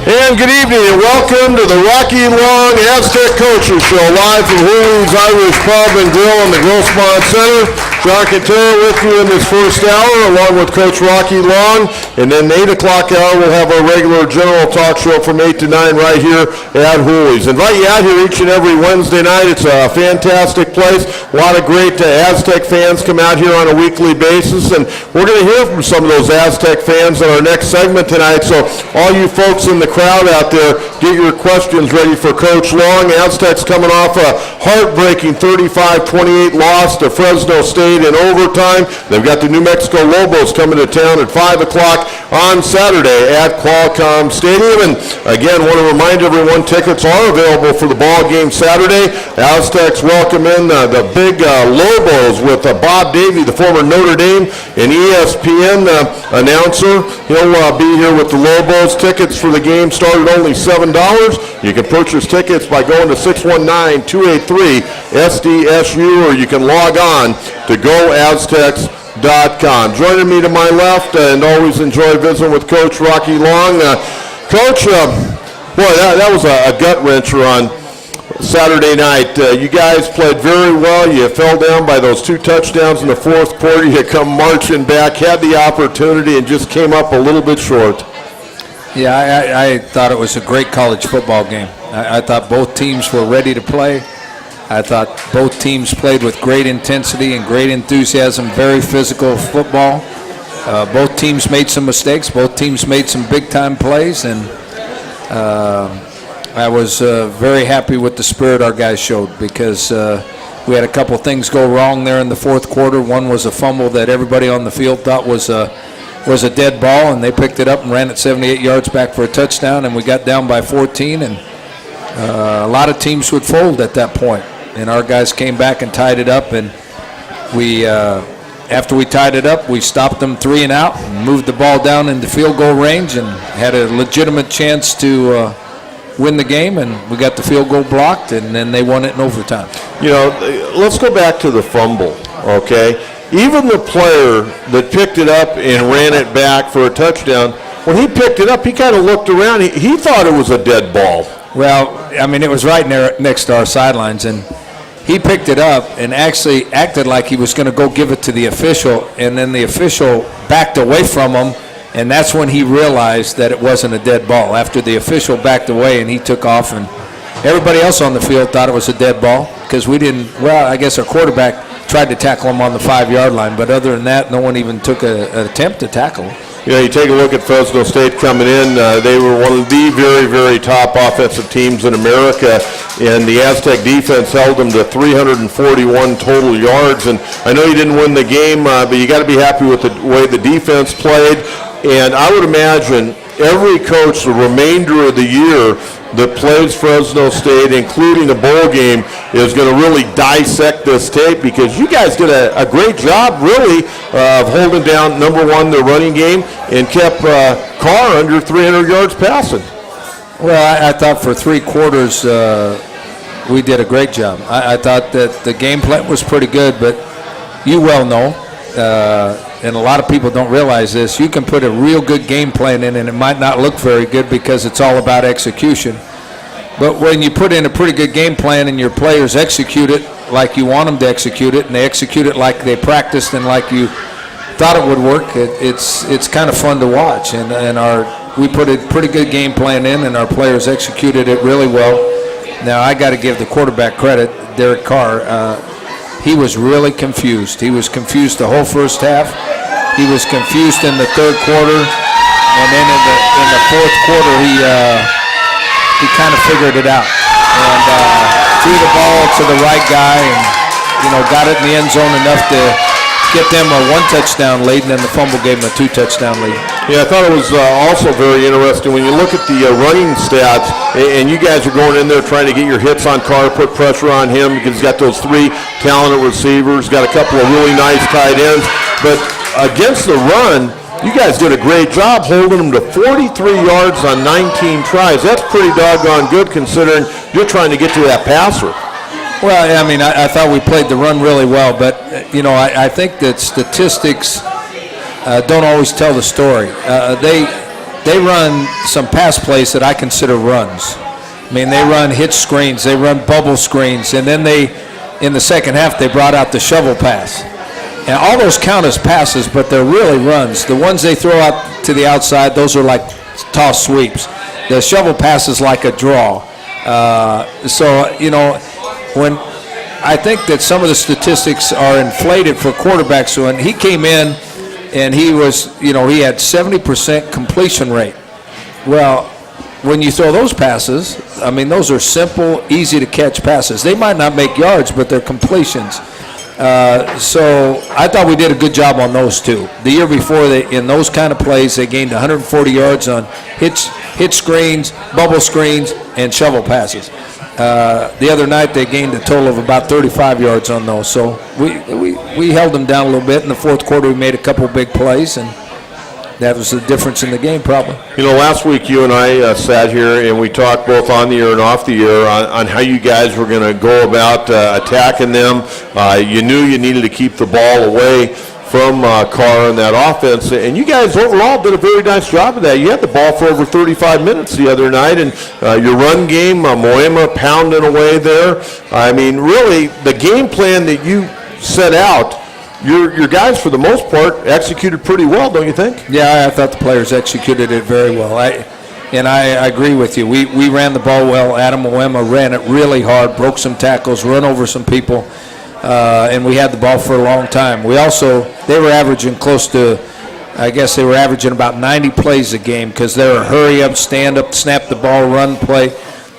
And good evening and welcome to the Rocky Long Aztec Coaches Show, live from Hooley's Irish Pub and Grill in the Grossmont Center. John Quintero with you in this first hour, along with Coach Rocky Long. And then 8 o'clock hour, we'll have our regular general talk show from 8 to 9 right here at Hooley's. Invite you out here each and every Wednesday night. It's a fantastic place. A lot of great Aztec fans come out here on a weekly basis. And we're going to hear from some of those Aztec fans in our next segment tonight. So all you folks in the crowd out there, get your questions ready for Coach Long. Aztecs coming off a heartbreaking 35-28 loss to Fresno State in overtime. They've got the New Mexico Lobos coming to town at 5 o'clock on Saturday at Qualcomm Stadium. And again, want to remind everyone, tickets are available for the ball game Saturday. Aztecs welcome in the big Lobos with Bob Davie, the former Notre Dame and ESPN announcer. He'll be here with the Lobos. Tickets for the game start at only $7. You can purchase tickets by going to 619-283-SDSU, or you can log on to GoAztecs.com. Joining me to my left, and always enjoy visiting with Coach Rocky Long. Coach, boy, that was a gut-wrencher on Saturday night. You guys played very well. You fell down by those 2 touchdowns in the fourth quarter. You come marching back, had the opportunity, and just came up a little bit short. Yeah, I thought it was a great college football game. I thought both teams were ready to play. I thought both teams played with great intensity and great enthusiasm, very physical football. Both teams made some mistakes. Both teams made some big-time plays, and I was very happy with the spirit our guys showed, because we had a couple things go wrong there in the fourth quarter. One was a fumble that everybody on the field thought was a dead ball, and they picked it up and ran it 78 yards back for a touchdown, and we got down by 14, and a lot of teams would fold at that point. And our guys came back and tied it up, and we, after we tied it up, we stopped them 3 and out and moved the ball down into field goal range and had a legitimate chance to win the game, and we got the field goal blocked, and then they won it in overtime. You know, let's go back to the fumble, okay? Even the player that picked it up and ran it back for a touchdown, when he picked it up, he kind of looked around. He thought it was a dead ball. Well, I mean, it was right next to our sidelines, and he picked it up and actually acted like he was going to go give it to the official, and then the official backed away from him, and that's when he realized that it wasn't a dead ball. After the official backed away and he took off, and everybody else on the field thought it was a dead ball, because we didn't, well, I guess our quarterback tried to tackle him on the 5-yard line, but other than that, no one even took an attempt to tackle him. You know, you take a look at Fresno State coming in. They were one of the very, very top offensive teams in America, and the Aztec defense held them to 341 total yards. And I know you didn't win the game, but you got to be happy with the way the defense played. And I would imagine every coach the remainder of the year that plays Fresno State, including the bowl game, is going to really dissect this tape, because you guys did a great job, really, of holding down, number one, the running game, and kept Carr under 300 yards passing. Well, I thought for 3 quarters we did a great job. I thought that the game plan was pretty good, but you well know, and a lot of people don't realize this, you can put a real good game plan in and it might not look very good because it's all about execution. But when you put in a pretty good game plan and your players execute it like you want them to execute it, and they execute it like they practiced and like you thought it would work, it's kind of fun to watch. And we put a pretty good game plan in, and our players executed it really well. Now, I got to give the quarterback credit, Derek Carr. He was really confused. He was confused the whole first half. He was confused in the third quarter, and then in the fourth quarter he kind of figured it out and threw the ball to the right guy, and got it in the end zone enough to get them a 1 touchdown lead, and then the fumble gave them a 2 touchdown lead. Yeah, I thought it was also very interesting when you look at the running stats, and you guys are going in there trying to get your hits on Carr, put pressure on him, because he's got those 3 talented receivers, got a couple of really nice tight ends. But against the run, you guys did a great job holding them to 43 yards on 19 tries. That's pretty doggone good considering you're trying to get to that passer. Well, I mean, I thought we played the run really well, but, I think that statistics don't always tell the story. they run some pass plays that I consider runs. I mean, they run hitch screens, they run bubble screens, and then in the second half, they brought out the shovel pass. And all those count as passes, but they're really runs. The ones they throw out to the outside, those are like toss sweeps. The shovel pass is like a draw. When I think that some of the statistics are inflated for quarterbacks. So when he came in and he had 70% completion rate. Well, when you throw those passes, I mean, those are simple, easy to catch passes. They might not make yards, but they're completions. So I thought we did a good job on those two. The year before, in those kind of plays, they gained 140 yards on hitch screens, bubble screens, and shovel passes. The other night, they gained a total of about 35 yards on those. So we held them down a little bit. In the fourth quarter, we made a couple big plays, and that was the difference in the game, probably. Last week you and I sat here and we talked both on the air and off the air on how you guys were going to go about attacking them. You knew you needed to keep the ball away from Carr in that offense, and you guys overall did a very nice job of that. You had the ball for over 35 minutes the other night, and your run game, Moema pounding away there. I mean, really, the game plan that you set out, your guys, for the most part, executed pretty well, don't you think? Yeah, I thought the players executed it very well. I agree with you. We ran the ball well. Adam Moema ran it really hard, broke some tackles, run over some people, and we had the ball for a long time. They were averaging close to, I guess they were averaging about 90 plays a game because they were hurry up, stand up, snap the ball, run play.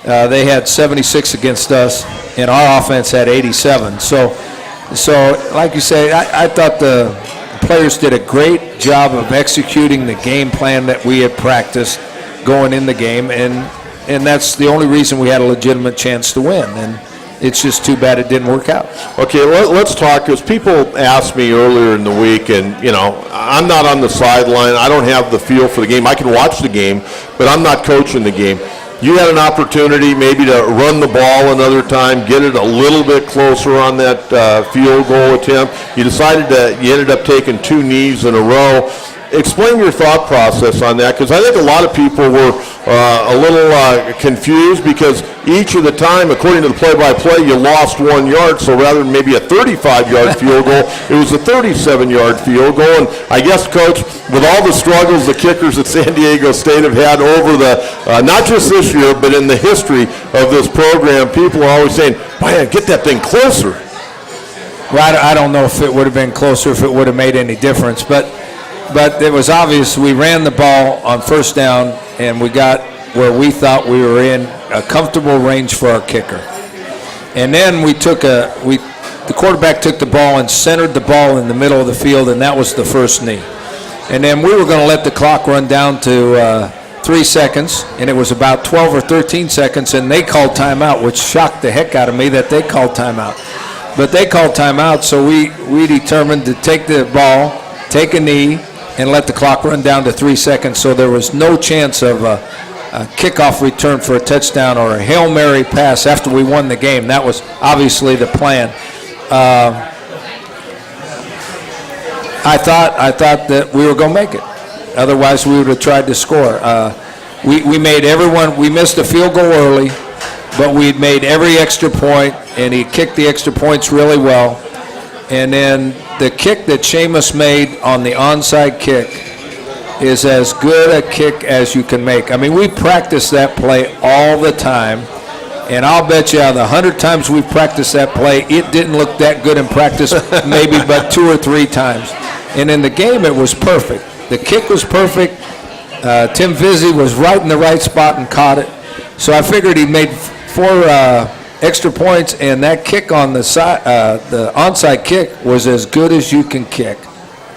They had 76 against us, and our offense had 87. So, like you say, I thought the players did a great job of executing the game plan that we had practiced going in the game, and that's the only reason we had a legitimate chance to win. And it's just too bad it didn't work out. Okay, let's talk, because people asked me earlier in the week, and, I'm not on the sideline. I don't have the feel for the game. I can watch the game, but I'm not coaching the game. You had an opportunity maybe to run the ball another time, get it a little bit closer on that field goal attempt. You ended up taking 2 knees in a row. Explain your thought process on that, because I think a lot of people were a little confused, because each of the time, according to the play-by-play, you lost 1 yard, so rather than maybe a 35-yard field goal, it was a 37-yard field goal. And I guess, Coach, with all the struggles the kickers at San Diego State have had over not just this year, but in the history of this program, people are always saying, man, get that thing closer. Well, I don't know if it would have been closer, if it would have made any difference, but it was obvious we ran the ball on first down, and we got where we thought we were in a comfortable range for our kicker. And then the quarterback took the ball and centered the ball in the middle of the field, and that was the first knee. And then we were going to let the clock run down to 3 seconds, and it was about 12 or 13 seconds, and they called timeout, which shocked the heck out of me that they called timeout. But they called timeout, so we determined to take the ball, take a knee, and let the clock run down to 3 seconds, so there was no chance of a kickoff return for a touchdown or a Hail Mary pass after we won the game. That was obviously the plan. I thought that we were going to make it. Otherwise, we would have tried to score. We missed a field goal early, but we'd made every extra point, and he kicked the extra points really well. And then the kick that Seamus made on the onside kick is as good a kick as you can make. I mean, we practice that play all the time, and I'll bet you out of the 100 times we've practiced that play, it didn't look that good in practice maybe but 2 or 3 times. And in the game, it was perfect. The kick was perfect. Tim Vizzi was right in the right spot and caught it. So I figured he made 4 extra points, and that kick on the onside kick was as good as you can kick.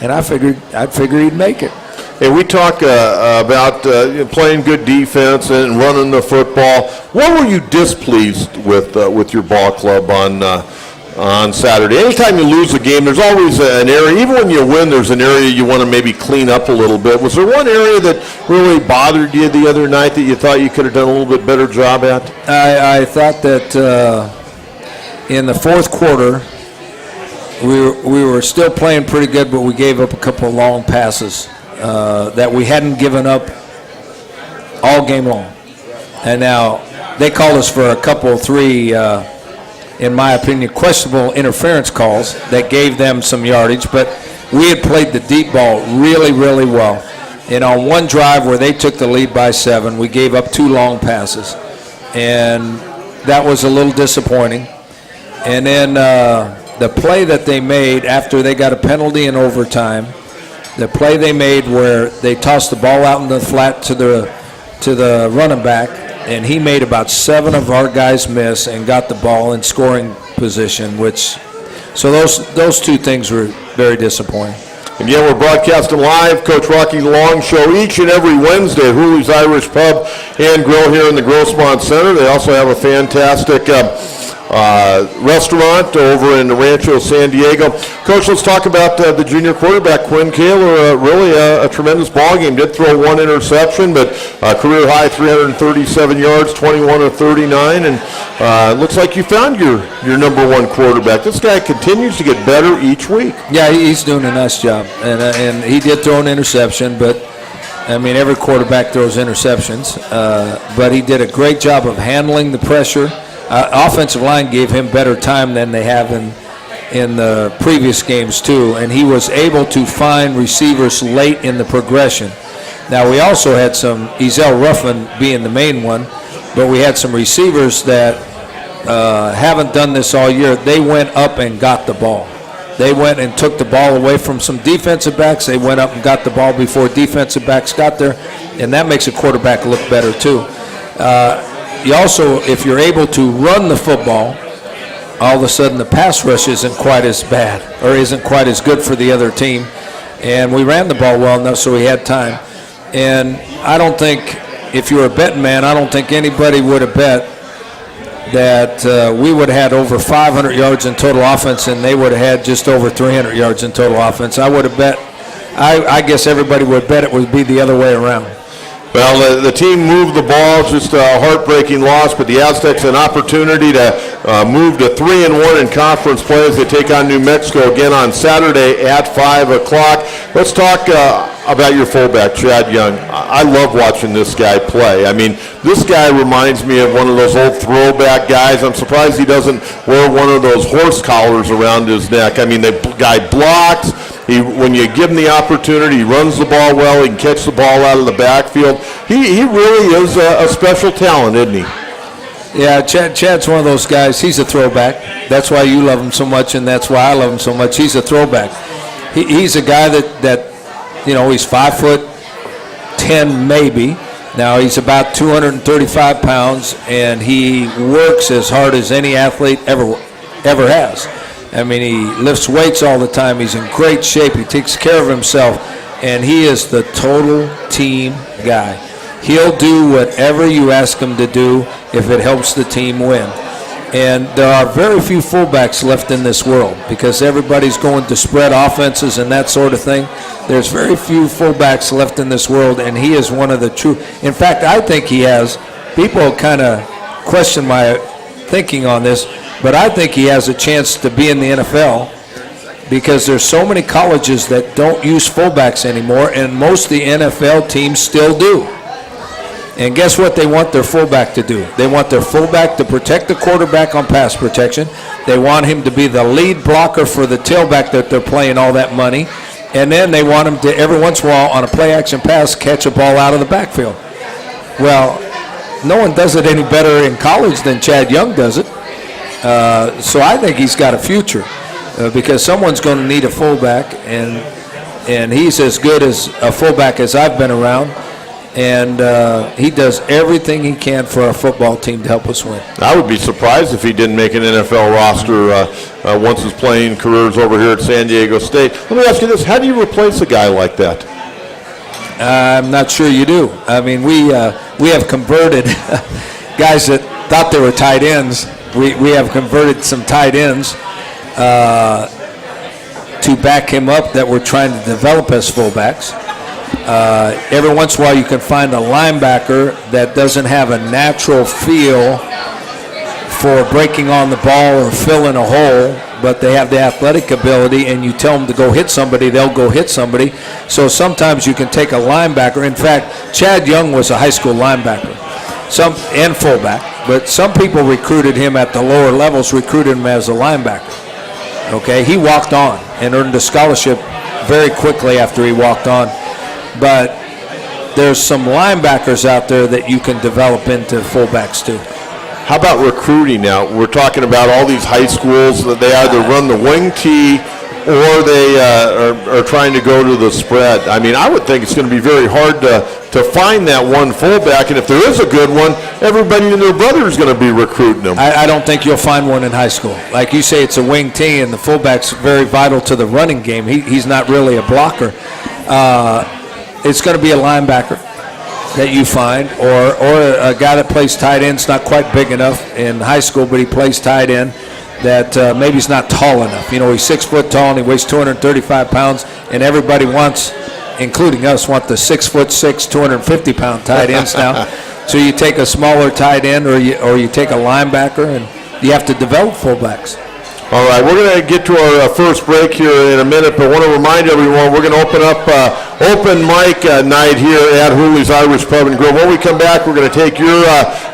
And I figured he'd make it. Hey, we talk about playing good defense and running the football. What were you displeased with your ball club on Saturday? Anytime you lose a game, there's always an area. Even when you win, there's an area you want to maybe clean up a little bit. Was there one area that really bothered you the other night that you thought you could have done a little bit better job at? I thought that in the fourth quarter, we were still playing pretty good, but we gave up a couple of long passes that we hadn't given up all game long. And now they called us for a couple, three, in my opinion, questionable interference calls that gave them some yardage, but we had played the deep ball really, really well. And on one drive where they took the lead by 7, we gave up 2 long passes. And that was a little disappointing. And then the play that they made after they got a penalty in overtime, the play they made where they tossed the ball out in the flat to the running back, and he made about 7 of our guys miss and got the ball in scoring position, so those 2 things were very disappointing. Again, we're broadcasting live, Coach Rocky Long Show, each and every Wednesday at Hooley's Irish Pub and Grill here in the Grossmont Center. They also have a fantastic restaurant over in Rancho San Diego. Coach, let's talk about the junior quarterback, Quinn Kaler. Really a tremendous ball game. Did throw 1 interception, but career high 337 yards, 21 of 39, and looks like you found your number 1 quarterback. This guy continues to get better each week. Yeah, he's doing a nice job, and he did throw an interception, but I mean, every quarterback throws interceptions, but he did a great job of handling the pressure. Offensive line gave him better time than they have in the previous games too, and he was able to find receivers late in the progression. Now we also had some, Ezel Ruffin being the main one, but we had some receivers that haven't done this all year. They went up and got the ball. They went and took the ball away from some defensive backs. They went up and got the ball before defensive backs got there, and that makes a quarterback look better too. You also, if you're able to run the football, all of a sudden the pass rush isn't quite as bad or isn't quite as good for the other team. And we ran the ball well enough so we had time. And I don't think, if you're a betting man, I don't think anybody would have bet that we would have had over 500 yards in total offense and they would have had just over 300 yards in total offense. I would have bet, I guess everybody would bet it would be the other way around. Well, the team moved the ball, just a heartbreaking loss, but the Aztecs an opportunity to move to 3-1 in conference play as they take on New Mexico again on Saturday at 5 o'clock. Let's talk about your fullback, Chad Young. I love watching this guy play. I mean, this guy reminds me of one of those old throwback guys. I'm surprised he doesn't wear one of those horse collars around his neck. I mean, the guy blocks. When you give him the opportunity, he runs the ball well. He can catch the ball out of the backfield. He really is a special talent, isn't he? Yeah, Chad's one of those guys. He's a throwback. That's why you love him so much, and that's why I love him so much. He's a throwback. He's a guy that you know, he's 5'10" maybe. Now he's about 235 pounds, and he works as hard as any athlete ever has. I mean, he lifts weights all the time. He's in great shape. He takes care of himself, and he is the total team guy. He'll do whatever you ask him to do if it helps the team win. And there are very few fullbacks left in this world because everybody's going to spread offenses and that sort of thing. There's very few fullbacks left in this world, and he is one of the true. In fact, I think he has. People kind of question my thinking on this, but I think he has a chance to be in the NFL because there's so many colleges that don't use fullbacks anymore, and most of the NFL teams still do. And guess what they want their fullback to do? They want their fullback to protect the quarterback on pass protection. They want him to be the lead blocker for the tailback that they're paying all that money. And then they want him to, every once in a while, on a play-action pass, catch a ball out of the backfield. Well, no one does it any better in college than Chad Young does it. So I think he's got a future because someone's going to need a fullback, and he's as good as a fullback as I've been around. And he does everything he can for our football team to help us win. I would be surprised if he didn't make an NFL roster once his playing career is over here at San Diego State. Let me ask you this. How do you replace a guy like that? I'm not sure you do. I mean, we have converted guys that thought they were tight ends. We have converted some tight ends to back him up that we're trying to develop as fullbacks. Every once in a while you can find a linebacker that doesn't have a natural feel for breaking on the ball or filling a hole, but they have the athletic ability, and you tell them to go hit somebody, they'll go hit somebody. So sometimes you can take a linebacker. In fact, Chad Young was a high school linebacker and fullback, but some people recruited him at the lower levels, recruited him as a linebacker. Okay, he walked on and earned a scholarship very quickly after he walked on. But there's some linebackers out there that you can develop into fullbacks too. How about recruiting now? We're talking about all these high schools that they either run the wing tee or they are trying to go to the spread. I mean, I would think it's going to be very hard to find that one fullback, and if there is a good one, everybody and their brother is going to be recruiting them. I don't think you'll find one in high school. Like you say, it's a wing tee, and the fullback's very vital to the running game. He's not really a blocker. It's going to be a linebacker that you find, or a guy that plays tight end. It's not quite big enough in high school, but he plays tight end. That maybe he's not tall enough. You know, he's 6 foot tall and he weighs 235 pounds, and everybody wants, including us, want the 6'6", 250-pound tight ends now. So you take a smaller tight end, or you take a linebacker, and you have to develop fullbacks. All right, we're going to get to our first break here in a minute, but I want to remind everyone we're going to open up open mic night here at Hooley's Irish Pub and Grill. When we come back, we're going to take your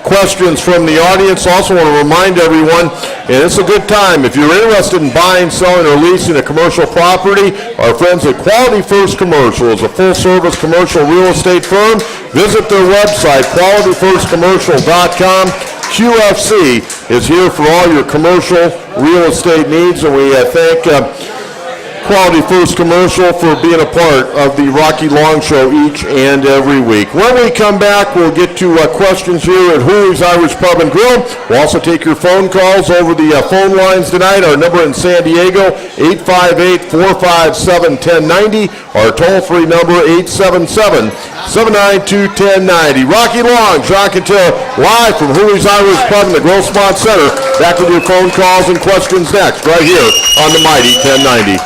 questions from the audience. Also want to remind everyone, and it's a good time, if you're interested in buying, selling, or leasing a commercial property, our friends at Quality First Commercial is a full-service commercial real estate firm. Visit their website, qualityfirstcommercial.com. QFC is here for all your commercial real estate needs, and we thank Quality First Commercial for being a part of the Rocky Long Show each and every week. When we come back, we'll get to questions here at Hooley's Irish Pub and Grill. We'll also take your phone calls over the phone lines tonight. Our number in San Diego, 858-457-1090. Our toll-free number, 877-792-1090. Rocky Long, John Quintero, live from Hooley's Irish Pub and the Grossmont Center. Back with your phone calls and questions next, right here on the Mighty 1090.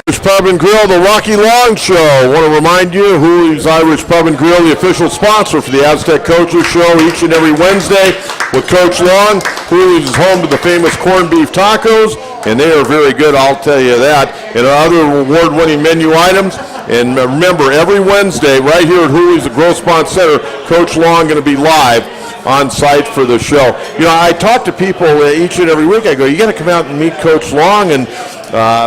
Irish Pub and Grill, the Rocky Long Show. I want to remind you, Hooley's Irish Pub and Grill, the official sponsor for the Aztec Coaches Show each and every Wednesday with Coach Long. Hooley's is home to the famous corned beef tacos, and they are very good, I'll tell you that, and other award-winning menu items. And remember, every Wednesday, right here at Hooley's at Grossmont Center, Coach Long going to be live on site for the show. You know, I talk to people each and every week. I go, you got to come out and meet Coach Long. And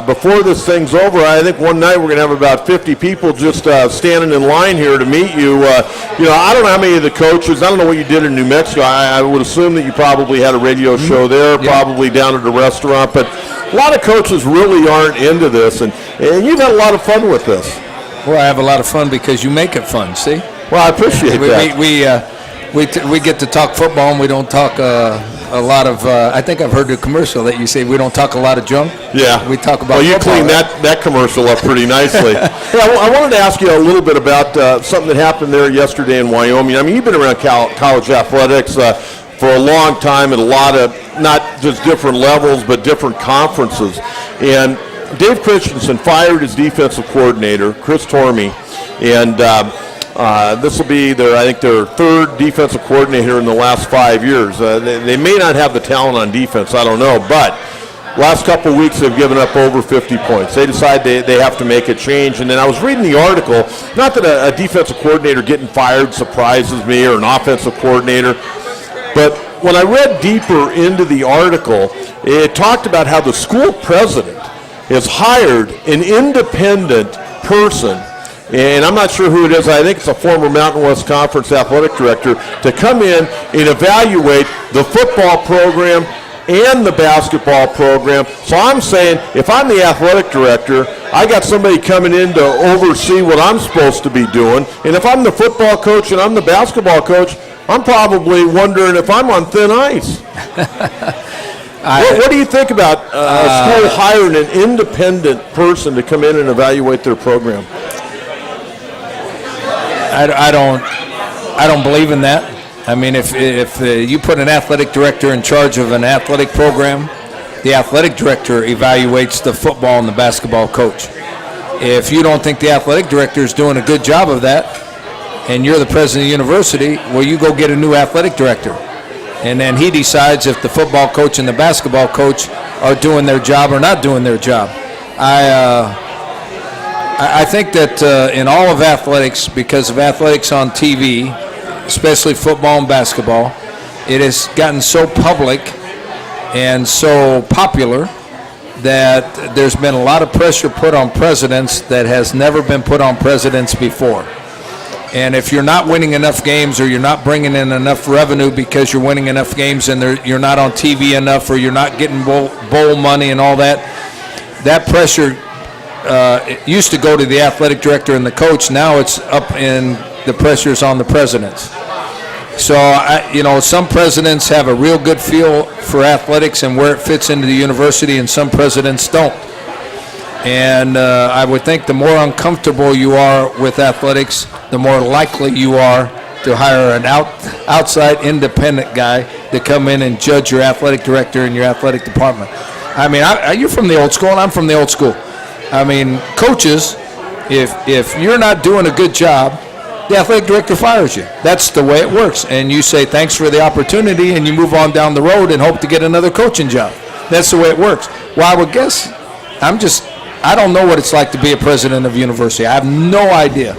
before this thing's over, I think one night we're going to have about 50 people just standing in line here to meet you. You know, I don't know how many of the coaches, I don't know what you did in New Mexico. I would assume that you probably had a radio show there, probably down at a restaurant. But a lot of coaches really aren't into this. And you've had a lot of fun with this. Well, I have a lot of fun because you make it fun, see? Well, I appreciate that. We get to talk football, and we don't talk a lot of. I think I've heard the commercial that you say we don't talk a lot of junk. Yeah, we talk about. Well, you football, cleaned right? that commercial up pretty nicely. Hey, I wanted to ask you a little bit about something that happened there yesterday in Wyoming. I mean, you've been around college athletics for a long time at a lot of not just different levels, but different conferences. And Dave Christensen fired his defensive coordinator, Chris Tormey, and this will be their third defensive coordinator in the last 5 years. They may not have the talent on defense, I don't know, but last couple of weeks they've given up over 50 points. They decide they have to make a change. And then I was reading the article, not that a defensive coordinator getting fired surprises me, or an offensive coordinator, but when I read deeper into the article, it talked about how the school president has hired an independent person, and I'm not sure who it is. I think it's a former Mountain West Conference athletic director, to come in and evaluate the football program and the basketball program. So I'm saying, if I'm the athletic director, I got somebody coming in to oversee what I'm supposed to be doing. And if I'm the football coach and I'm the basketball coach, I'm probably wondering if I'm on thin ice. What do you think about a school hiring an independent person to come in and evaluate their program? I don't believe in that. I mean, if you put an athletic director in charge of an athletic program, the athletic director evaluates the football and the basketball coach. If you don't think the athletic director is doing a good job of that, and you're the president of the university, well, you go get a new athletic director. And then he decides if the football coach and the basketball coach are doing their job or not doing their job. I think that in all of athletics, because of athletics on TV, especially football and basketball, it has gotten so public and so popular that there's been a lot of pressure put on presidents that has never been put on presidents before. And if you're not winning enough games, or you're not bringing in enough revenue because you're winning enough games and you're not on TV enough, or you're not getting bowl money and all that, that pressure it used to go to the athletic director and the coach. Now it's up in the pressures on the presidents. So, some presidents have a real good feel for athletics and where it fits into the university, and some presidents don't. And I would think the more uncomfortable you are with athletics, the more likely you are to hire an outside independent guy to come in and judge your athletic director and your athletic department. I mean, you're from the old school, and I'm from the old school. I mean, coaches, if you're not doing a good job, the athletic director fires you. That's the way it works. And you say, thanks for the opportunity, and you move on down the road and hope to get another coaching job. That's the way it works. Well, I would guess, I don't know what it's like to be a president of a university. I have no idea.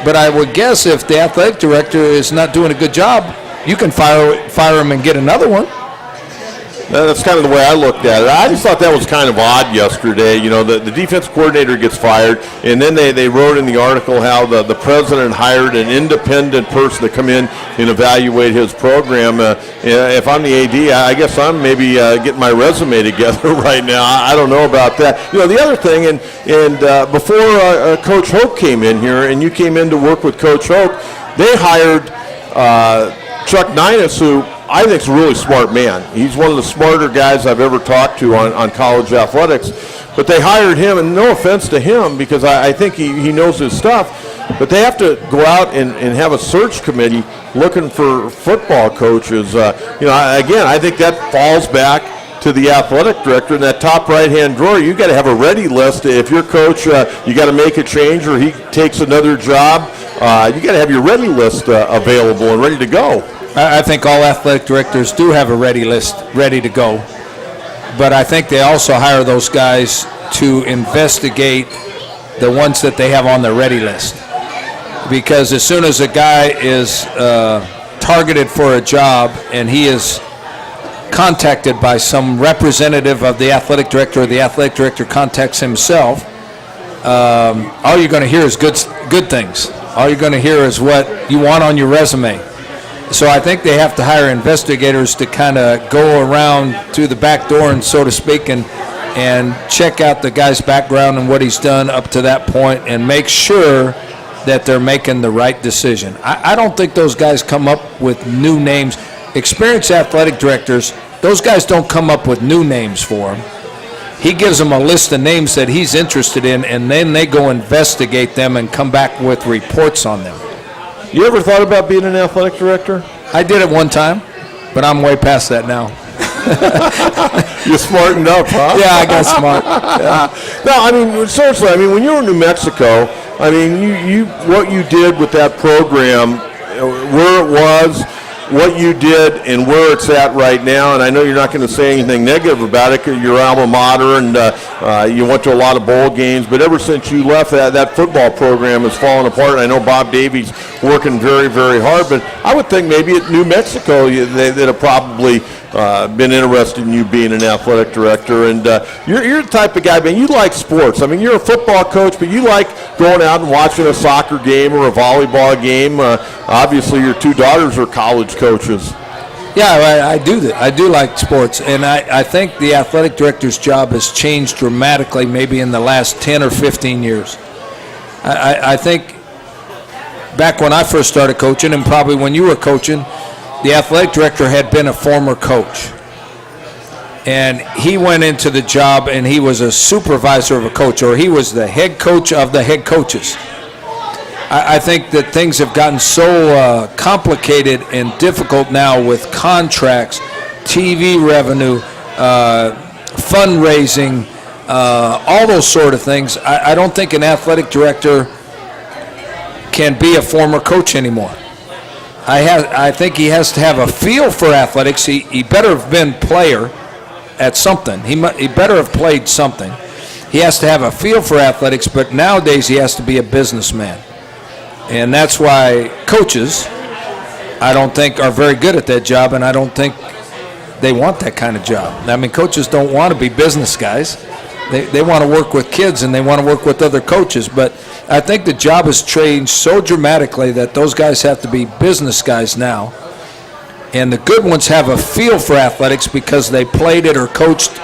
But I would guess if the athletic director is not doing a good job, you can fire him and get another one. That's kind of the way I looked at it. I just thought that was kind of odd yesterday. The defense coordinator gets fired, and then they wrote in the article how the president hired an independent person to come in and evaluate his program. If I'm the AD, I guess I'm maybe getting my resume together right now. I don't know about that. The other thing, and before Coach Hoke came in here, and you came in to work with Coach Hoke, they hired Chuck Ninus, who I think is a really smart man. He's one of the smarter guys I've ever talked to on college athletics. But they hired him, and no offense to him, because I think he knows his stuff, but they have to go out and have a search committee looking for football coaches. Again, I think that falls back to the athletic director. In that top right-hand drawer, you got to have a ready list. If your coach, you got to make a change, or he takes another job, you got to have your ready list available and ready to go. I think all athletic directors do have a ready list ready to go, but I think they also hire those guys to investigate the ones that they have on their ready list. Because as soon as a guy is targeted for a job and he is contacted by some representative of the athletic director, or the athletic director contacts himself, all you're going to hear is good things. All you're going to hear is what you want on your resume. So I think they have to hire investigators to kind of go around through the back door, and so to speak, and check out the guy's background and what he's done up to that point, and make sure that they're making the right decision. I don't think those guys come up with new names. Experienced athletic directors, those guys don't come up with new names for him. He gives them a list of names that he's interested in, and then they go investigate them and come back with reports on them. You ever thought about being an athletic director? I did it one time, but I'm way past that now. You smartened up, huh? Yeah, I got smart. Yeah. No, I mean, seriously, when you were in New Mexico, you what you did with that program, where it was, what you did, and where it's at right now, and I know you're not going to say anything negative about it because you're alma mater and you went to a lot of bowl games, but ever since you left, that football program has fallen apart. I know Bob Davies working very, very hard, but I would think maybe at New Mexico they'd have probably been interested in you being an athletic director, and you're the type of guy, man, you like sports. You're a football coach, but you like going out and watching a soccer game or a volleyball game. Obviously, your two daughters are college coaches. Yeah, I do that. I do like sports, and I think the athletic director's job has changed dramatically maybe in the last 10 or 15 years. I think back when I first started coaching, and probably when you were coaching, the athletic director had been a former coach. And he went into the job and he was a supervisor of a coach, or he was the head coach of the head coaches. I think that things have gotten so complicated and difficult now with contracts, TV revenue, fundraising, all those sort of things. I don't think an athletic director can be a former coach anymore. I think he has to have a feel for athletics. He better have been player at something. He better have played something. He has to have a feel for athletics, but nowadays he has to be a businessman. And that's why coaches, I don't think, are very good at that job, and I don't think they want that kind of job. I mean, coaches don't want to be business guys. They want to work with kids, and they want to work with other coaches. But I think the job has changed so dramatically that those guys have to be business guys now. And the good ones have a feel for athletics because they played it or coached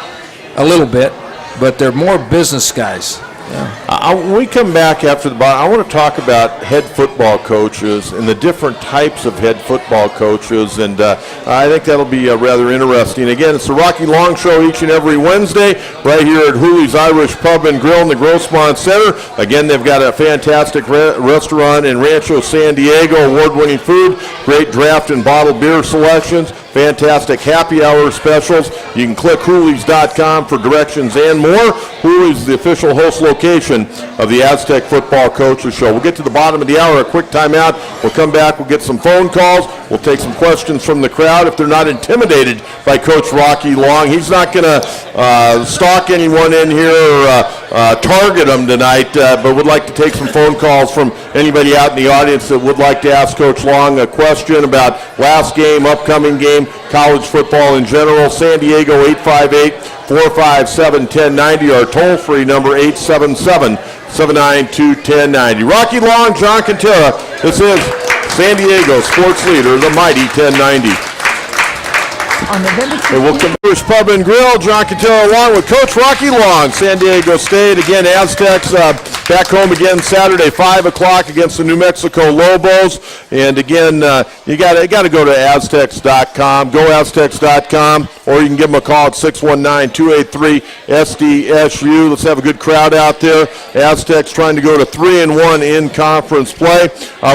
a little bit, but they're more business guys. Yeah. When we come back after the ball, I want to talk about head football coaches and the different types of head football coaches, and I think that'll be rather interesting. Again, it's the Rocky Long Show each and every Wednesday right here at Hooley's Irish Pub and Grill in the Grossmont Center. Again, they've got a fantastic restaurant in Rancho San Diego, award-winning food, great draft and bottled beer selections, fantastic happy hour specials. You can click Hoolies.com for directions and more. Hooley's, the official host location of the Aztec Football Coaches Show. We'll get to the bottom of the hour, a quick timeout. We'll come back, we'll get some phone calls. We'll take some questions from the crowd. If they're not intimidated by Coach Rocky Long, he's not going to stalk anyone in here or target them tonight, but would like to take some phone calls from anybody out in the audience that would like to ask Coach Long a question about last game, upcoming game, college football in general. San Diego 858-457-1090, our toll-free number 877-792-1090. Rocky Long, John Quintera, this is San Diego sports leader, the mighty 1090. On November 16th. And welcome to Irish Pub and Grill. John Quintero along with Coach Rocky Long, San Diego State. Again, Aztecs back home again Saturday, 5 o'clock against the New Mexico Lobos. And again, you got to go to Aztecs.com, goaztecs.com, or you can give them a call at 619-283-SDSU. Let's have a good crowd out there. Aztecs trying to go to 3-1 in conference play.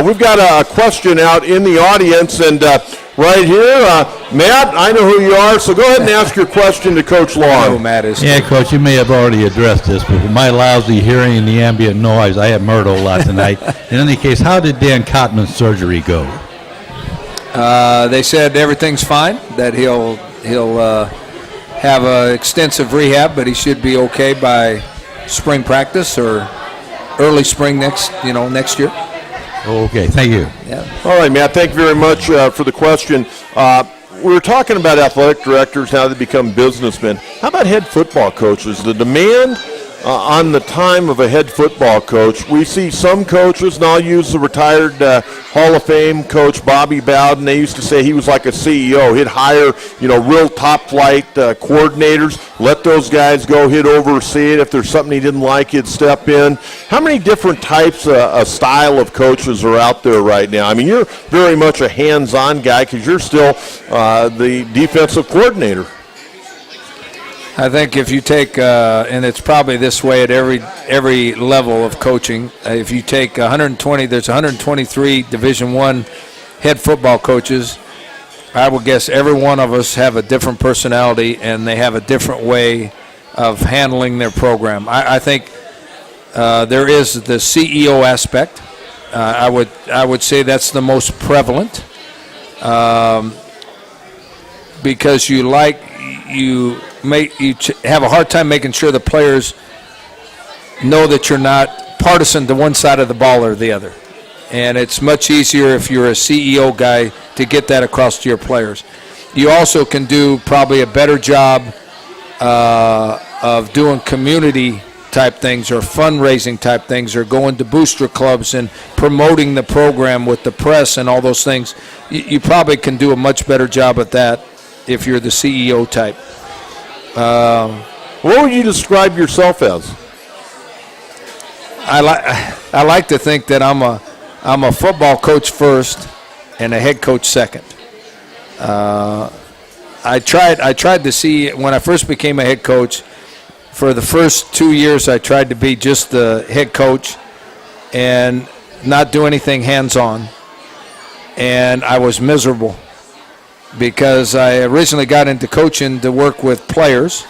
We've got a question out in the audience, and right here, Matt, I know who you are, so go ahead and ask your question to Coach Long. I know who Matt is. Yeah, Coach, you may have already addressed this, but with my lousy hearing and the ambient noise, I have Myrtle a lot tonight. In any case, how did Dan Cotman's surgery go? They said everything's fine, that he'll have an extensive rehab, but he should be okay by spring practice or early spring next year. Okay, thank you. Yeah. All right, Matt, thank you very much for the question. We were talking about athletic directors, how they become businessmen. How about head football coaches? The demand on the time of a head football coach, we see some coaches, and I'll use the retired Hall of Fame coach Bobby Bowden. They used to say he was like a CEO. He'd hire, real top-flight coordinators, let those guys go, he'd oversee it. If there's something he didn't like, he'd step in. How many different types of style of coaches are out there right now? I mean, you're very much a hands-on guy because you're still the defensive coordinator. I think if you take, and it's probably this way at every level of coaching, if you take 120, there's 123 Division I head football coaches. I would guess every one of us have a different personality, and they have a different way of handling their program. I think there is the CEO aspect. I would say that's the most prevalent because you have a hard time making sure the players know that you're not partisan to one side of the ball or the other. And it's much easier if you're a CEO guy to get that across to your players. You also can do probably a better job of doing community type things or fundraising type things or going to booster clubs and promoting the program with the press and all those things. You probably can do a much better job at that if you're the CEO type. What would you describe yourself as? I like to think that I'm a football coach first and a head coach second. I tried to see when I first became a head coach. For the first 2 years, I tried to be just the head coach and not do anything hands-on, and I was miserable because I originally got into coaching to work with players,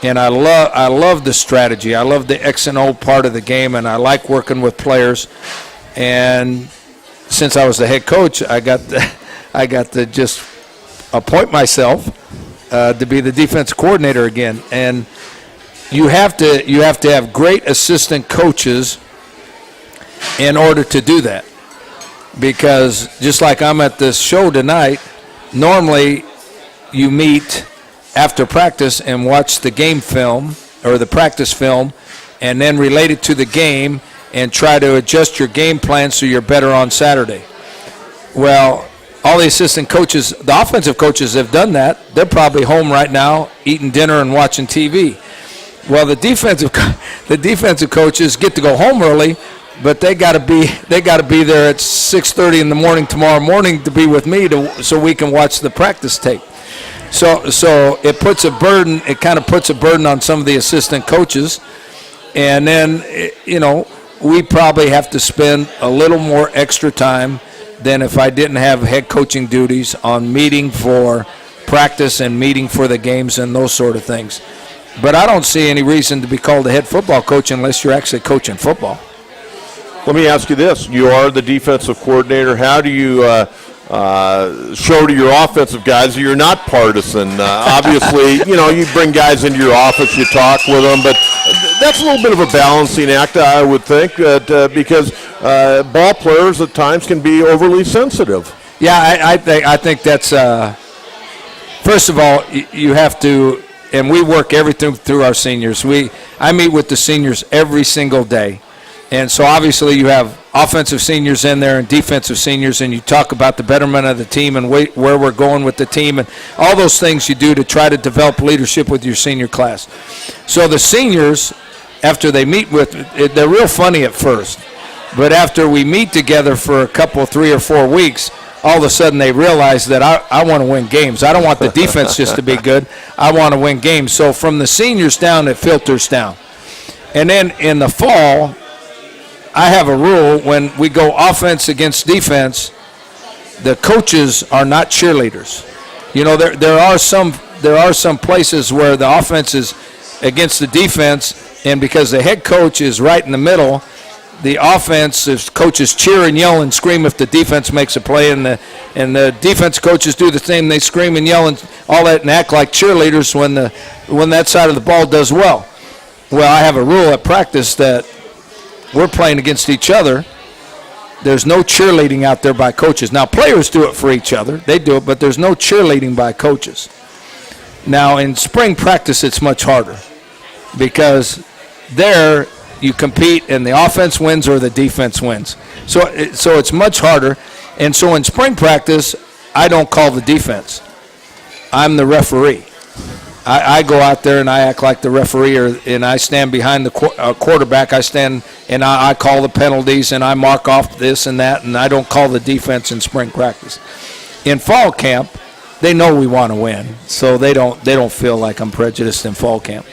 and I love the strategy. I love the X and O part of the game, and I like working with players. And since I was the head coach, I got to just appoint myself to be the defense coordinator again. And you have to have great assistant coaches in order to do that. Because just like I'm at this show tonight, normally you meet after practice and watch the game film or the practice film and then relate it to the game and try to adjust your game plan so you're better on Saturday. Well, all the assistant coaches, the offensive coaches have done that. They're probably home right now eating dinner and watching TV. Well, the defensive coaches get to go home early, but they got to be there at 6:30 in the morning tomorrow morning to be with me so we can watch the practice tape. So it puts a burden. It kind of puts a burden on some of the assistant coaches, and then we probably have to spend a little more extra time than if I didn't have head coaching duties on meeting for practice and meeting for the games and those sort of things. But I don't see any reason to be called a head football coach unless you're actually coaching football. Let me ask you this. You are the defensive coordinator. How do you show to your offensive guys that you're not partisan? Obviously, you bring guys into your office, you talk with them, but that's a little bit of a balancing act, I would think, because ball players at times can be overly sensitive. Yeah, I think that's, first of all, you have to, and we work everything through our seniors. I meet with the seniors every single day. And so obviously you have offensive seniors in there and defensive seniors, and you talk about the betterment of the team and where we're going with the team and all those things you do to try to develop leadership with your senior class. So the seniors, after they meet they're real funny at first, but after we meet together for a couple, 3 or 4 weeks, all of a sudden they realize that I want to win games. I don't want the defense just to be good. I want to win games. So from the seniors down, it filters down. And then in the fall, I have a rule when we go offense against defense, the coaches are not cheerleaders. There are some places where the offense is against the defense, and because the head coach is right in the middle, the offensive coaches cheer and yell and scream if the defense makes a play, and the defense coaches do the same. They scream and yell and all that and act like cheerleaders when that side of the ball does well. Well, I have a rule at practice that we're playing against each other. There's no cheerleading out there by coaches. Now, players do it for each other. They do it, but there's no cheerleading by coaches. Now, in spring practice, it's much harder because there you compete and the offense wins or the defense wins. So it's much harder. And so in spring practice, I don't call the defense. I'm the referee. I go out there and I act like the referee, and I stand behind the quarterback. I stand and I call the penalties and I mark off this and that, and I don't call the defense in spring practice. In fall camp, they know we want to win, so they don't feel like I'm prejudiced in fall camp.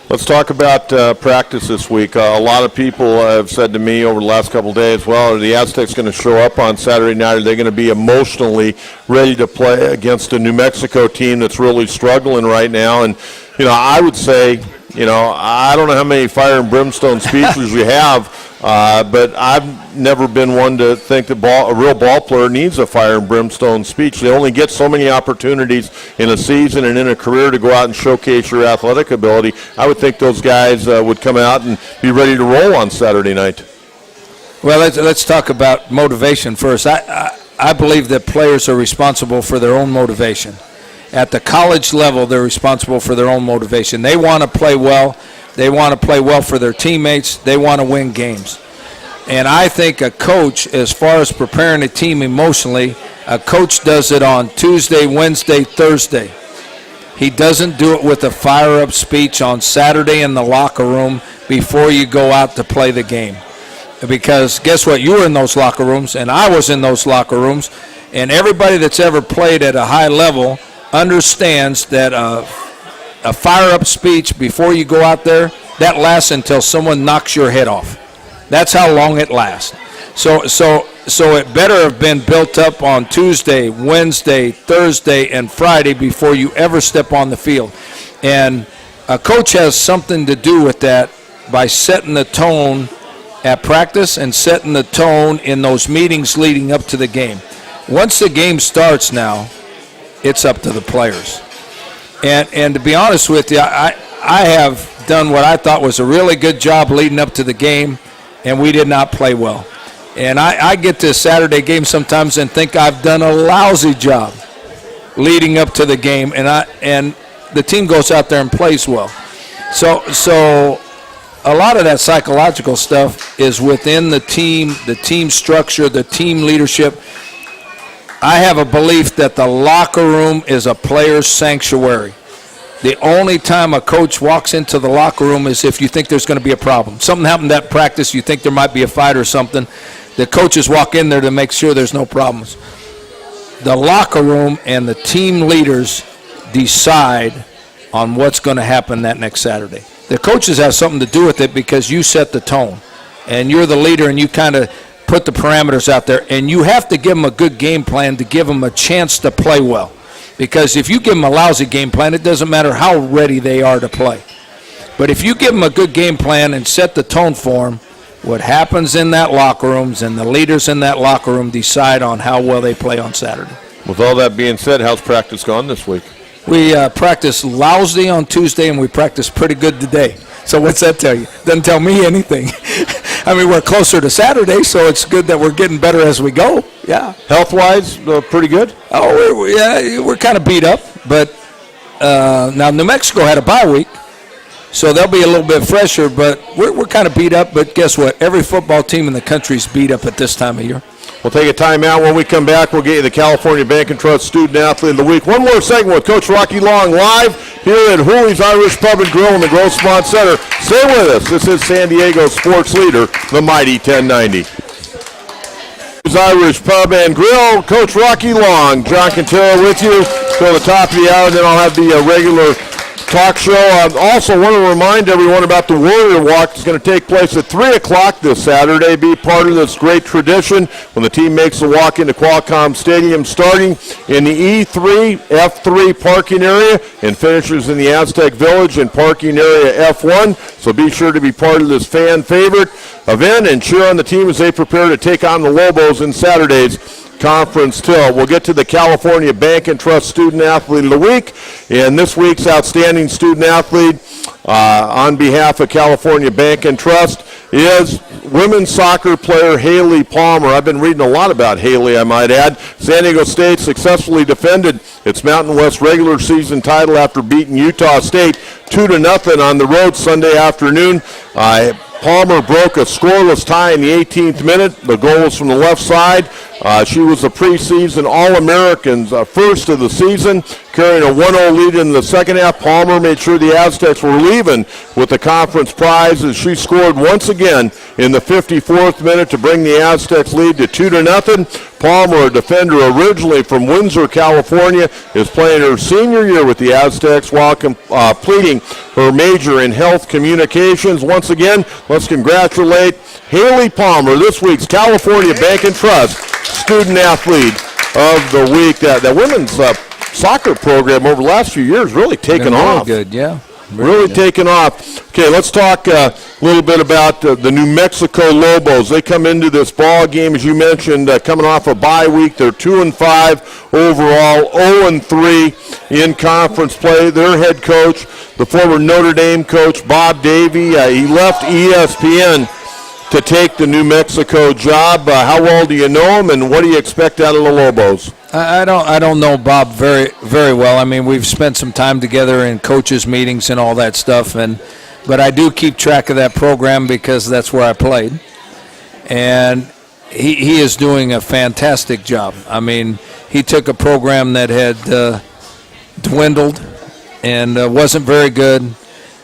Let's talk about practice this week. A lot of people have said to me over the last couple of days, well, are the Aztecs going to show up on Saturday night? Are they going to be emotionally ready to play against a New Mexico team that's really struggling right now? And, I would say, I don't know how many fire and brimstone speeches we have, but I've never been one to think that a real ball player needs a fire and brimstone speech. They only get so many opportunities in a season and in a career to go out and showcase your athletic ability. I would think those guys would come out and be ready to roll on Saturday night. Well, let's talk about motivation first. I believe that players are responsible for their own motivation. At the college level, they're responsible for their own motivation. They want to play well. They want to play well for their teammates. They want to win games. And I think a coach, as far as preparing a team emotionally, a coach does it on Tuesday, Wednesday, Thursday. He doesn't do it with a fire-up speech on Saturday in the locker room before you go out to play the game. Because guess what? You were in those locker rooms, and I was in those locker rooms, and everybody that's ever played at a high level understands that a fire-up speech before you go out there, that lasts until someone knocks your head off. That's how long it lasts. So it better have been built up on Tuesday, Wednesday, Thursday, and Friday before you ever step on the field. And a coach has something to do with that by setting the tone at practice and setting the tone in those meetings leading up to the game. Once the game starts now, it's up to the players. And to be honest with you, I have done what I thought was a really good job leading up to the game, and we did not play well. And I get to a Saturday game sometimes and think I've done a lousy job leading up to the game, and the team goes out there and plays well. So a lot of that psychological stuff is within the team structure, the team leadership. I have a belief that the locker room is a player's sanctuary. The only time a coach walks into the locker room is if you think there's going to be a problem. Something happened at practice, you think there might be a fight or something. The coaches walk in there to make sure there's no problems. The locker room and the team leaders decide on what's going to happen that next Saturday. The coaches have something to do with it because you set the tone, and you're the leader, and you kind of put the parameters out there, and you have to give them a good game plan to give them a chance to play well. Because if you give them a lousy game plan, it doesn't matter how ready they are to play. But if you give them a good game plan and set the tone for them, what happens in that locker rooms and the leaders in that locker room decide on how well they play on Saturday. With all that being said, how's practice gone this week? We practiced lousy on Tuesday, and we practiced pretty good today. So what's that tell you? Doesn't tell me anything. I mean, we're closer to Saturday, so it's good that we're getting better as we go. Yeah. Health-wise, pretty good? Oh, we're kind of beat up. But now New Mexico had a bye week, so they'll be a little bit fresher. But we're kind of beat up. But guess what? Every football team in the country is beat up at this time of year. We'll take a timeout. When we come back, we'll get you the California Bank and Trust Student Athlete of the Week. One more segment with Coach Rocky Long live here at Hooley's Irish Pub and Grill in the Grossmont Center. Stay with us. This is San Diego sports leader, the Mighty 1090. Hooley's Irish Pub and Grill, Coach Rocky Long. John Quintero with you till the top of the hour. Then I'll have the regular talk show. I also want to remind everyone about the Warrior Walk. It's going to take place at 3 o'clock this Saturday. Be part of this great tradition when the team makes the walk into Qualcomm Stadium, starting in the E3, F3 parking area and finishes in the Aztec Village and parking area F1. So be sure to be part of this fan favorite event and cheer on the team as they prepare to take on the Lobos in Saturday's conference tilt. We'll get to the California Bank and Trust Student Athlete of the Week, and this week's outstanding student athlete on behalf of California Bank and Trust is women's soccer player Haley Palmer. I've been reading a lot about Haley, I might add. San Diego State successfully defended its Mountain West regular season title after beating Utah State 2-0 on the road Sunday afternoon. Palmer broke a scoreless tie in the 18th minute. The goal was from the left side. She was the preseason All-Americans, first of the season, carrying a 1-0 lead in the second half. Palmer made sure the Aztecs were leaving with the conference prize as she scored once again in the 54th minute to bring the Aztecs lead to 2-0. Palmer, a defender originally from Windsor, California, is playing her senior year with the Aztecs while completing her major in health communications. Once again, let's congratulate Haley Palmer, this week's California Bank and Trust Student Athlete of the Week. That women's soccer program over the last few years really taken off. Really good, yeah. Really taken off. Okay, let's talk a little bit about the New Mexico Lobos. They come into this ball game, as you mentioned, coming off a bye week. They're 2-5 overall, 0-3 in conference play. Their head coach, the former Notre Dame coach, Bob Davie, he left ESPN to take the New Mexico job. How well do you know him, and what do you expect out of the Lobos? I don't know Bob very very well. I mean, we've spent some time together in coaches meetings and all that stuff, but I do keep track of that program because that's where I played, and he is doing a fantastic job. I mean, he took a program that had dwindled and wasn't very good.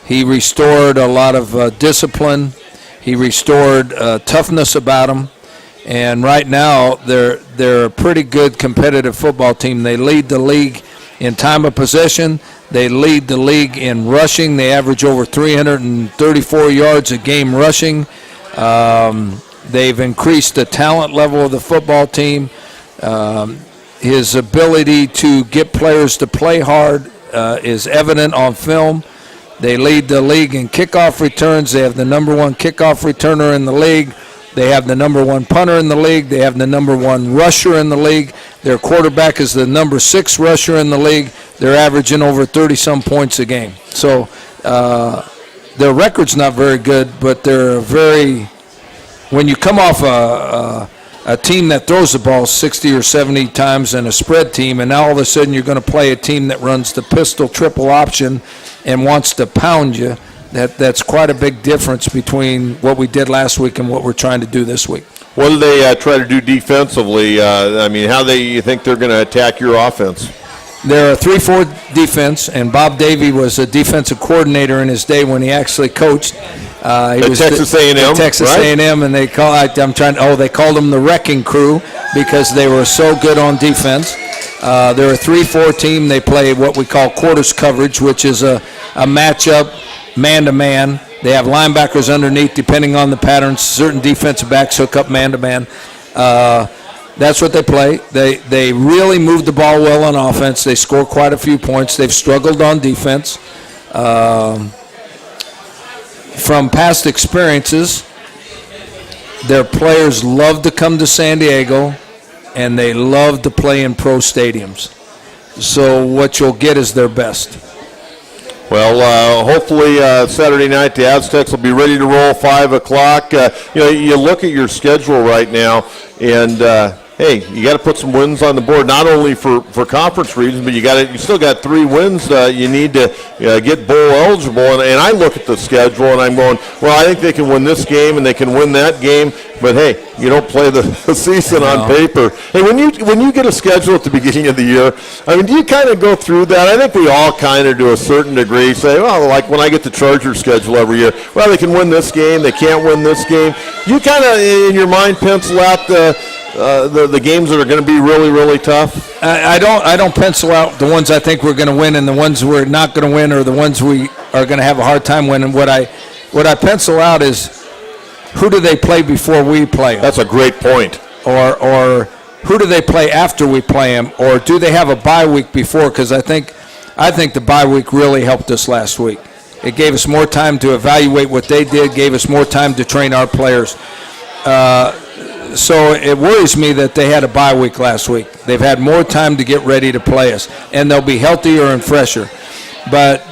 He restored a lot of discipline. He restored toughness about them. And right now, they're a pretty good competitive football team. They lead the league in time of possession. They lead the league in rushing. They average over 334 yards a game rushing. They've increased the talent level of the football team. His ability to get players to play hard is evident on film. They lead the league in kickoff returns. They have the number one kickoff returner in the league. They have the number one punter in the league. They have the number one rusher in the league. Their quarterback is the number 6 rusher in the league. They're averaging over 30-some points a game. So their record's not very good, but they're when you come off a team that throws the ball 60 or 70 times and a spread team, and now all of a sudden you're going to play a team that runs the pistol triple option and wants to pound you, that's quite a big difference between what we did last week and what we're trying to do this week. What do they try to do defensively? How you think they're going to attack your offense? They're a 3-4 defense, and Bob Davey was a defensive coordinator in his day when he actually coached. He was Texas A&M, at Texas right? A&M, and they called them the Wrecking Crew because they were so good on defense. They're a 3-4 team. They play what we call quarters coverage, which is a matchup man-to-man. They have linebackers underneath depending on the patterns. Certain defensive backs hook up man-to-man. That's what they play. They really move the ball well on offense. They score quite a few points. They've struggled on defense. From past experiences, their players love to come to San Diego, and they love to play in pro stadiums. So what you'll get is their best. Well, hopefully Saturday night the Aztecs will be ready to roll 5 o'clock. You look at your schedule right now, and hey, you got to put some wins on the board, not only for conference reasons, but you still got 3 wins you need to get bowl eligible. And I look at the schedule and I'm going, well, I think they can win this game and they can win that game. But hey, you don't play the season on paper. Hey, when you get a schedule at the beginning of the year, do you kind of go through that? I think we all kind of, to a certain degree, say, well, like when I get the Chargers schedule every year, well, they can win this game, they can't win this game. You kind of, in your mind, pencil out the games that are going to be really, really tough? I don't pencil out the ones I think we're going to win and the ones we're not going to win, or the ones we are going to have a hard time winning. What I pencil out is, who do they play before we play them? That's a great point. Or who do they play after we play them? Or do they have a bye week before? Because I think the bye week really helped us last week. It gave us more time to evaluate what they did, gave us more time to train our players. So it worries me that they had a bye week last week. They've had more time to get ready to play us, and they'll be healthier and fresher. But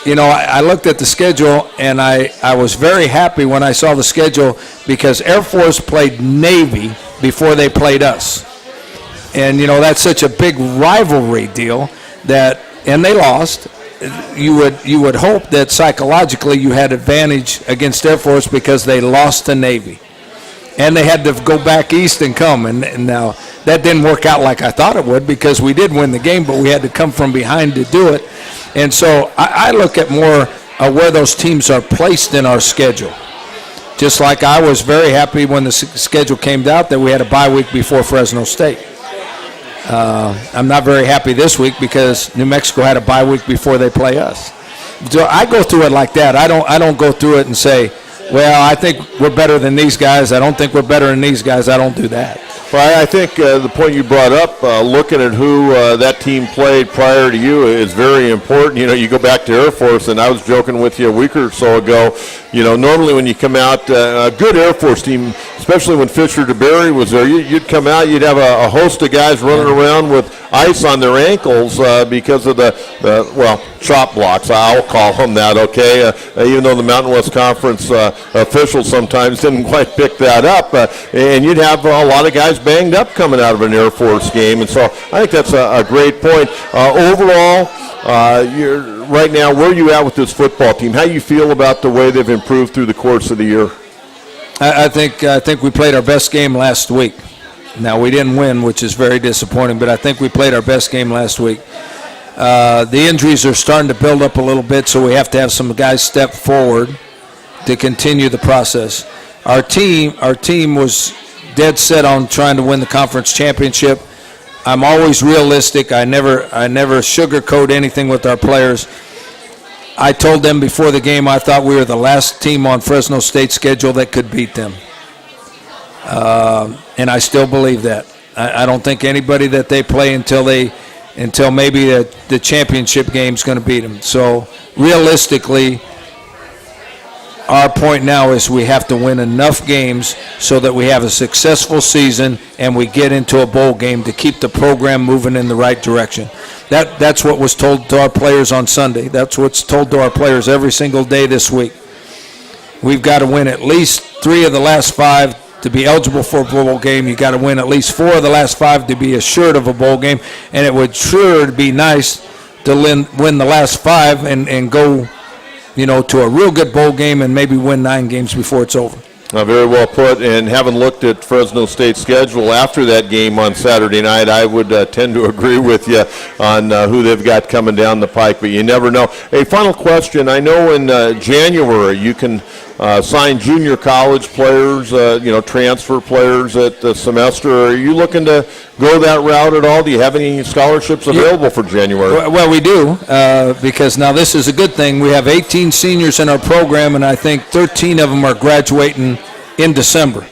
I looked at the schedule, and I was very happy when I saw the schedule, because Air Force played Navy before they played us. And, that's such a big rivalry deal and they lost. You would hope that psychologically you had advantage against Air Force because they lost to Navy. And they had to go back east and come. And now that didn't work out like I thought it would, because we did win the game, but we had to come from behind to do it. And so I look at more where those teams are placed in our schedule. Just like I was very happy when the schedule came out that we had a bye week before Fresno State. I'm not very happy this week because New Mexico had a bye week before they play us. So I go through it like that. I don't go through it and say, well, I think we're better than these guys. I don't think we're better than these guys. I don't do that. Well, I think the point you brought up, looking at who that team played prior to you, is very important. You go back to Air Force, and I was joking with you a week or so ago. Normally when you come out, a good Air Force team, especially when Fisher DeBerry was there, you'd come out, you'd have a host of guys running around with ice on their ankles because of the chop blocks. I'll call them that, okay? Even though the Mountain West Conference officials sometimes didn't quite pick that up. And you'd have a lot of guys banged up coming out of an Air Force game. And so I think that's a great point. Overall, right now, where are you at with this football team? How do you feel about the way they've improved through the course of the year? I think we played our best game last week. Now, we didn't win, which is very disappointing, but I think we played our best game last week. The injuries are starting to build up a little bit, so we have to have some guys step forward to continue the process. Our team was dead set on trying to win the conference championship. I'm always realistic. I never sugarcoat anything with our players. I told them before the game I thought we were the last team on Fresno State's schedule that could beat them. And I still believe that. I don't think anybody that they play until they until maybe the championship game's going to beat them. So realistically, our point now is we have to win enough games so that we have a successful season and we get into a bowl game to keep the program moving in the right direction. That's what was told to our players on Sunday. That's what's told to our players every single day this week. We've got to win at least 3 of the last 5 to be eligible for a bowl game. You got to win at least 4 of the last 5 to be assured of a bowl game. And it would sure be nice to win the last 5 and go, to a real good bowl game and maybe win 9 games before it's over. Very well put, and having looked at Fresno State's schedule after that game on Saturday night, I would tend to agree with you on who they've got coming down the pike, but you never know. A final question. I know in January you can sign junior college players, transfer players at the semester. Are you looking to go that route at all? Do you have any scholarships available for January? Well, we do, because now this is a good thing. We have 18 seniors in our program, and I think 13 of them are graduating in December,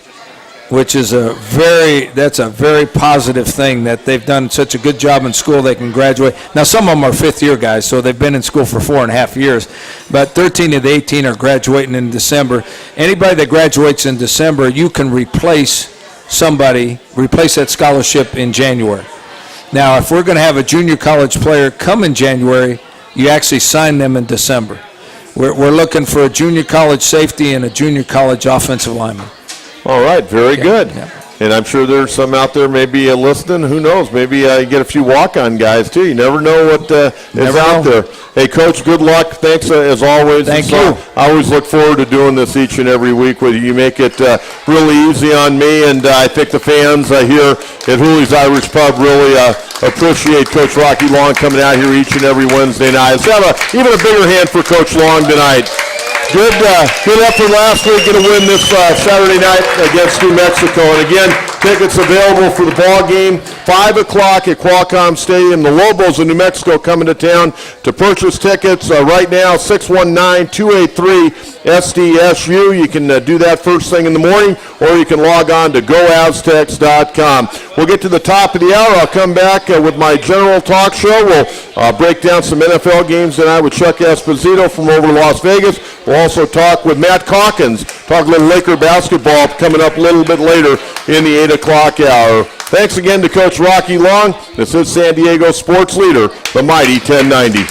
which is that's a very positive thing that they've done such a good job in school they can graduate. Now, some of them are fifth-year guys, so they've been in school for 4.5 years, but 13 of the 18 are graduating in December. Anybody that graduates in December, you can replace that scholarship in January. Now, if we're going to have a junior college player come in January, you actually sign them in December. We're looking for a junior college safety and a junior college offensive lineman. All right, very good. Yeah. And I'm sure there's some out there maybe listening. Who knows? Maybe you get a few walk-on guys, too. You never know what is out there. Hey, Coach, good luck. Thanks, as always. Thank you. I always look forward to doing this each and every week with you. You make it really easy on me, and I think the fans here at Hooley's Irish Pub really appreciate Coach Rocky Long coming out here each and every Wednesday night. Let's have even a bigger hand for Coach Long tonight. Good effort last week. Going to win this Saturday night against New Mexico. And again, tickets available for the ball game, 5 o'clock at Qualcomm Stadium. The Lobos of New Mexico coming to town to purchase tickets right now, 619-283-SDSU. You can do that first thing in the morning, or you can log on to goaztecs.com. We'll get to the top of the hour. I'll come back with my general talk show. We'll break down some NFL games tonight with Chuck Esposito from over Las Vegas. We'll also talk with Matt Calkins, talk a little Laker basketball coming up a little bit later in the 8 o'clock hour. Thanks again to Coach Rocky Long. This is San Diego Sports Leader, the Mighty 1090.